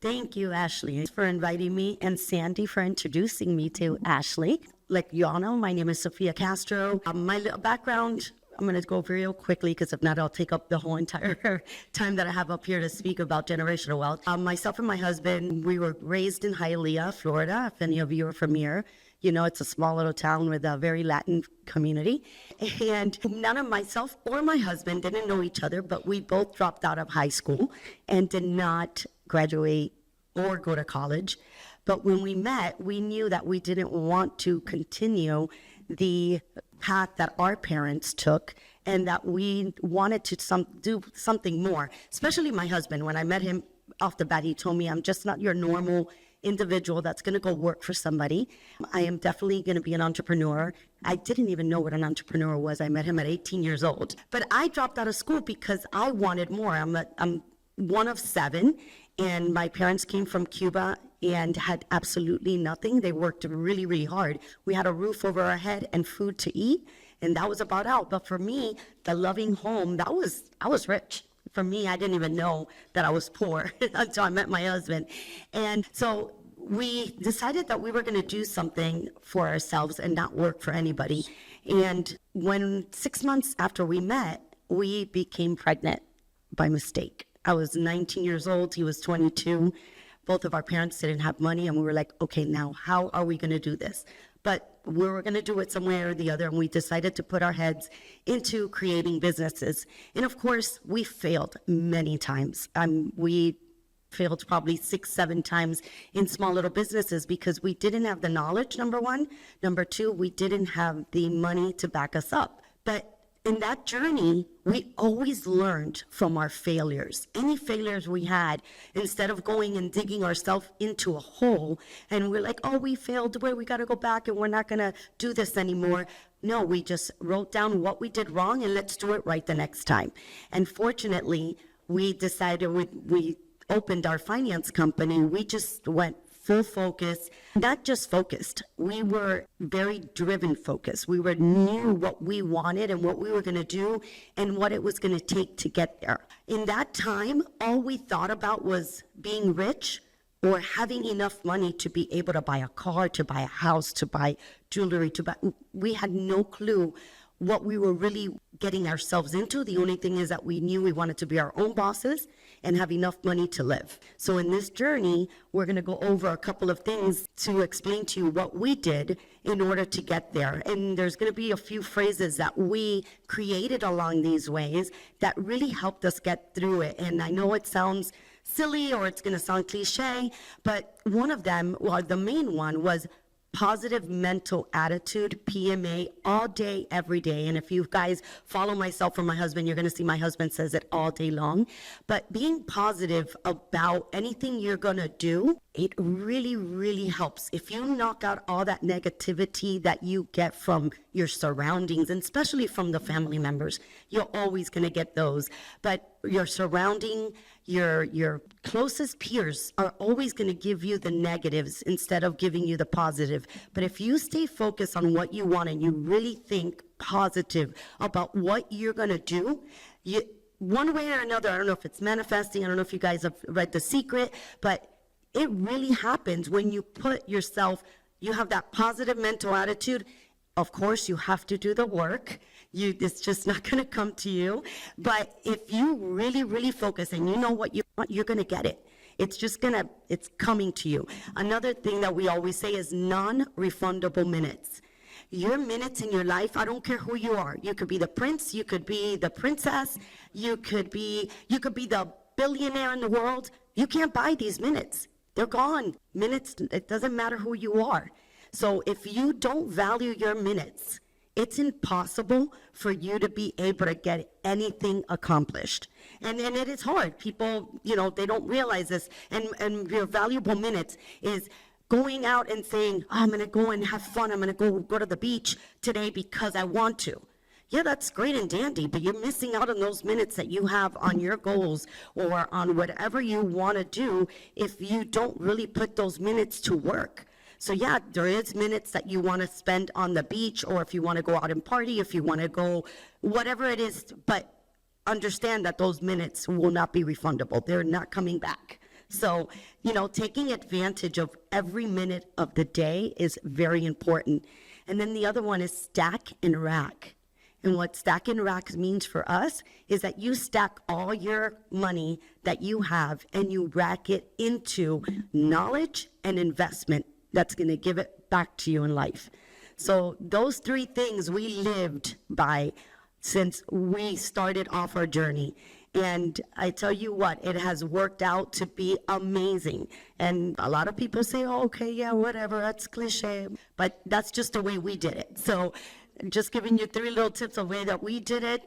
Thank you, Ashley, for inviting me, and Sandy for introducing me to Ashley. Like y'all know, my name is Sophia Castro. My little background, I'm going to go real quickly because if not, I'll take up the whole entire time that I have up here to speak about generational wealth. Myself and my husband, we were raised in Hialeah, Florida. If any of you are from here, you know it's a small little town with a very Latin community. And none of myself or my husband didn't know each other, but we both dropped out of high school and did not graduate or go to college. But when we met, we knew that we didn't want to continue the path that our parents took, and that we wanted to do something more, especially my husband. When I met him off the bat, he told me, I'm just not your normal individual that's going to go work for somebody. I am definitely going to be an entrepreneur. I didn't even know what an entrepreneur was. I met him at 18 years old. But I dropped out of school because I wanted more. I'm one of seven, and my parents came from Cuba and had absolutely nothing. They worked really, really hard. We had a roof over our head and food to eat, and that was about out. But for me, the loving home, I was rich. For me, I didn't even know that I was poor until I met my husband. And so we decided that we were going to do something for ourselves and not work for anybody. And when 6 months after we met, we became pregnant by mistake. I was 19 years old, he was 22. Both of our parents didn't have money, and we were like, okay, now how are we going to do this? But we were going to do it some way or the other, and we decided to put our heads into creating businesses. And of course, we failed many times. We failed probably 6-7 times in small little businesses because we didn't have the knowledge, number one. Number two, we didn't have the money to back us up. But in that journey, we always learned from our failures. Any failures we had, instead of going and digging ourselves into a hole, and we're like, oh, we failed, we got to go back and we're not going to do this anymore. No, we just wrote down what we did wrong and let's do it right the next time. And fortunately, we decided we opened our finance company. We just went full focus, not just focused. We were very driven focused. We knew what we wanted and what we were going to do and what it was going to take to get there. In that time, all we thought about was being rich or having enough money to be able to buy a car, to buy a house, to buy jewelry, we had no clue what we were really getting ourselves into. The only thing is that we knew we wanted to be our own bosses and have enough money to live. So in this journey, we're going to go over a couple of things to explain to you what we did in order to get there. And there's going to be a few phrases that we created along these ways that really helped us get through it. And I know it sounds silly or it's going to sound cliche, but one of them, well, the main one was positive mental attitude, PMA, all day, every day. And if you guys follow myself or my husband, you're going to see my husband says it all day long. But being positive about anything you're going to do, it really, really helps. If you knock out all that negativity that you get from your surroundings, and especially from the family members, you're always going to get those. But your surrounding, your closest peers are always going to give you the negatives instead of giving you the positive. But if you stay focused on what you want and you really think positive about what you're going to do, one way or another, I don't know if it's manifesting, I don't know if you guys have read The Secret, but it really happens when you put yourself, you have that positive mental attitude. Of course, you have to do the work. It's just not going to come to you. But if you really, really focus and you know what you want, you're going to get it. It's coming to you. Another thing that we always say is non-refundable minutes. Your minutes in your life, I don't care who you are. You could be the prince, you could be the princess, you could be the billionaire in the world. You can't buy these minutes. They're gone. Minutes, it doesn't matter who you are. So if you don't value your minutes, it's impossible for you to be able to get anything accomplished. And it is hard. People, they don't realize this. And your valuable minutes is going out and saying, I'm going to go and have fun. I'm going to go to the beach today because I want to. Yeah, that's great and dandy, but you're missing out on those minutes that you have on your goals or on whatever you want to do if you don't really put those minutes to work. So yeah, there is minutes that you want to spend on the beach, or if you want to go out and party, if you want to go, whatever it is, but understand that those minutes will not be refundable. They're not coming back. So, taking advantage of every minute of the day is very important. And then the other one is stack and rack. And what stack and rack means for us is that you stack all your money that you have and you rack it into knowledge and investment that's going to give it back to you in life. So those three things we lived by since we started off our journey. And I tell you what, it has worked out to be amazing. And a lot of people say, oh, okay, yeah, whatever, that's cliche. But that's just the way we did it. So just giving you three little tips of the way that we did it.